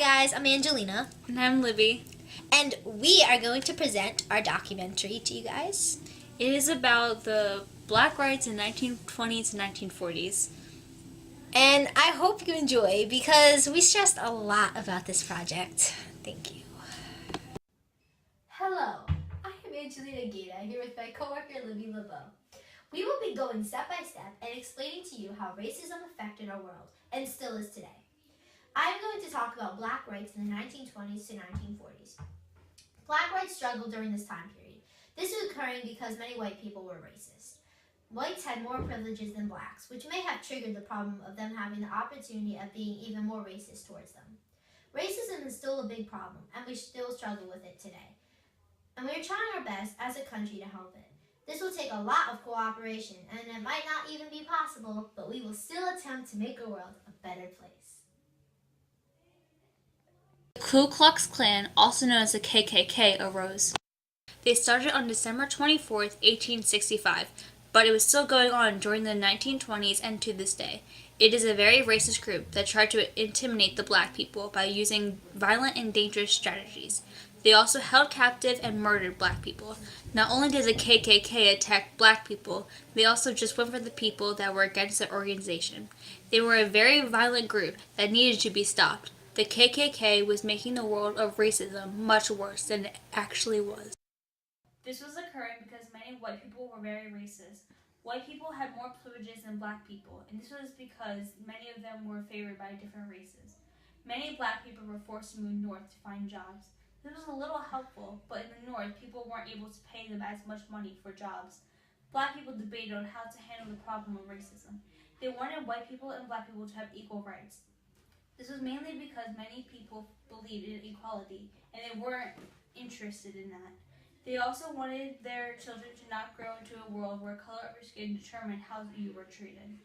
guys, I'm Angelina. And I'm Libby. And we are going to present our documentary to you guys. It is about the black rights in 1920s and 1940s. And I hope you enjoy because we stressed a lot about this project. Thank you. Hello, I am Angelina here with my coworker Libby'S. We will be going step by step and explaining to you how racism affected our world and still is today. I am going to talk about black rights in the 1920s to 1940s. Black rights struggled during this time period. This was occurring because many white people were racist. Whites had more privileges than blacks, which may have triggered the problem of them having the opportunity of being even more racist towards them. Racism is still a big problem, and we still struggle with it today. And we are trying our best as a country to help it. This will take a lot of cooperation, and it might not even be possible, but we will still attempt to make our world a better place. The Ku Klux Klan, also known as the KKK, arose. They started on December 24th, 1865, but it was still going on during the 1920s and to this day. It is a very racist group that tried to intimidate the black people by using violent and dangerous strategies. They also held captive and murdered black people. Not only did the KKK attack black people, they also just went for the people that were against the organization. They were a very violent group that needed to be stopped. The KKK was making the world of racism much worse than it actually was. This was occurring because many white people were very racist. White people had more privileges than black people, and this was because many of them were favored by different races. Many black people were forced to move north to find jobs. This was a little helpful, but in the north, people weren't able to pay them as much money for jobs. Black people debated on how to handle the problem of racism. They wanted white people and black people to have equal rights. This was mainly because many people believed in equality, and they weren't interested in that. They also wanted their children to not grow into a world where color of your skin determined how you were treated.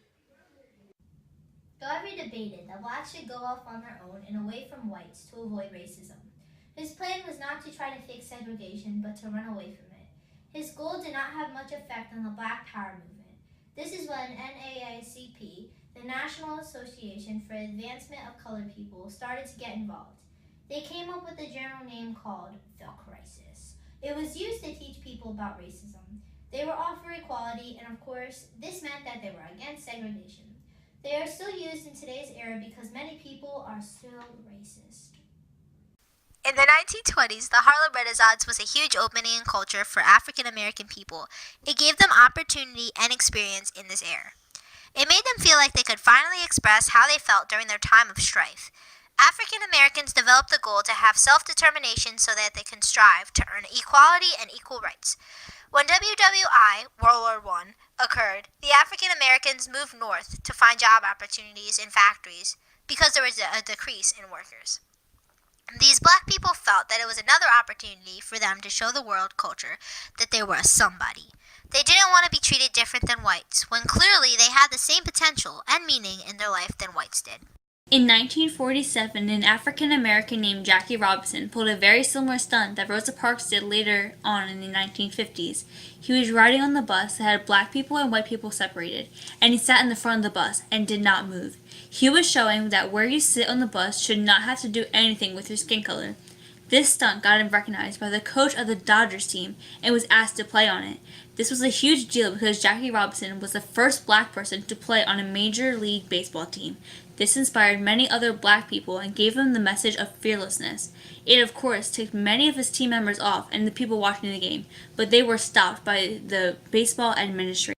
Garvey debated that blacks should go off on their own and away from whites to avoid racism. His plan was not to try to fix segregation, but to run away from it. His goal did not have much effect on the Black Power movement. This is when NAACP, the National Association for the Advancement of Colored People, started to get involved. They came up with a general name called the Crisis. It was used to teach people about racism. They were all for equality, and of course, this meant that they were against segregation. They are still used in today's era because many people are still racist. In the 1920s, the Harlem Renaissance was a huge opening in culture for African American people. It gave them opportunity and experience in this era. It made them feel like they could finally express how they felt during their time of strife. African Americans developed the goal to have self-determination so that they can strive to earn equality and equal rights. When WWI, World War I, occurred, the African Americans moved north to find job opportunities in factories because there was a decrease in workers. These black people felt that it was another opportunity for them to show the world culture that they were a somebody. They didn't want to be treated different than whites, when clearly they had the same potential and meaning in their life than whites did. In 1947, an African American named Jackie Robinson pulled a very similar stunt that Rosa Parks did later on in the 1950s. He was riding on the bus that had black people and white people separated, and he sat in the front of the bus and did not move. He was showing that where you sit on the bus should not have to do anything with your skin color. This stunt got him recognized by the coach of the Dodgers team and was asked to play on it. This was a huge deal because Jackie Robinson was the first black person to play on a Major League Baseball team. This inspired many other black people and gave them the message of fearlessness. It, of course, ticked many of his team members off and the people watching the game, but they were stopped by the baseball administration.